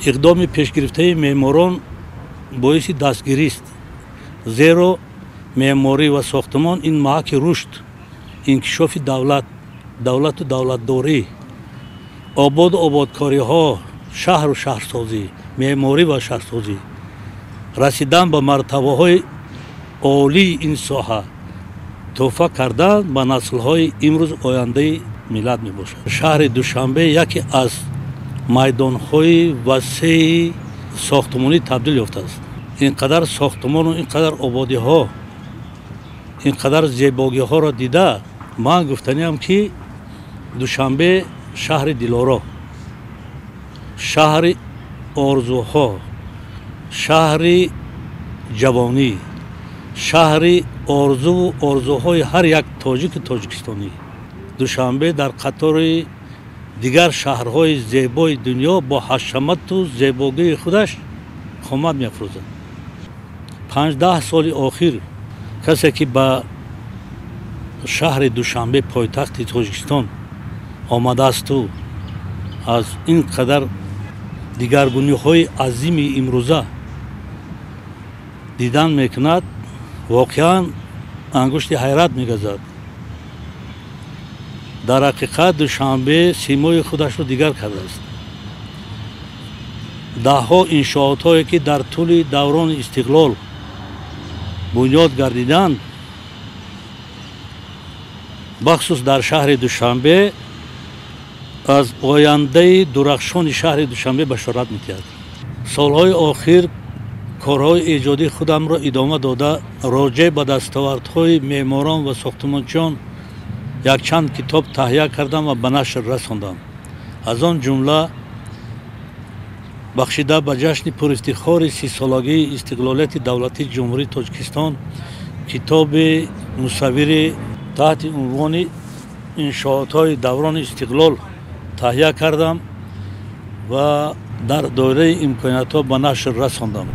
иқдоми пешгирифтаи меъморон боиси дастгирист, зеро меъморӣ ва сохтмон ин маҳаки рушд, инкишофи давлату давлатдорӣ, ободу ободкориҳо, шаҳру шаҳрсозӣ, меъморӣ ва шаҳрсозӣ, расидан ба мартабаҳои олии ин соҳа тӯҳфа кардан ба наслҳои имрӯз ояндаи миллат мебошад. Шаҳри Душанбе яке аз майдонҳои васеи сохтмонӣ табдил ёфтааст. ин қадар сохтмону ин қадар ободиҳо, ин қадар зебогиҳоро дида ман гуфтаниям ки Душанбе шаҳри дилоро, шаҳри орзуҳо, шаҳри ҷавонӣ, шаҳри орзуву орзуҳои ҳар як тоҷики тоҷикистонӣ. Душанбе дар қатори дигар шаҳрҳои зебои дунё бо ҳашамату зебогии худаш омад меафрӯзад. 15 соли охир касе ки ба шаҳри Душанбе пойтахти Тоҷикистон омадаасту аз ин қадар дигаргуниҳои азими имрӯза дидан мекунад, воқеан ангушти ҳайрат мегазад. дар ҳақиқат Душанбе симои худашро дигар кардааст. даҳҳо иншоотҳое ки дар тӯли даврони истиқлол бунёд гардиданд, бахусус дар шаҳри Душанбе аз ояндаи дурахшони шаҳри Душанбе башорат медиҳад. солҳои охир корҳои эҷодии худамро идома дода, роҷеъ ба дастовардҳои меъморон ва сохтмончиён якчанд китоб таҳия кардам ва ба нашр расондам. аз он ҷумла бахшида ба ҷашни пурифтихори 30-солагии истиқлолияти давлати ҷумҳурии Тоҷикистон китоби мусаввири таҳти унвони иншоотҳои даврони истиқлол таҳия кардам ва дар доираи имкониятҳо ба нашр расондам.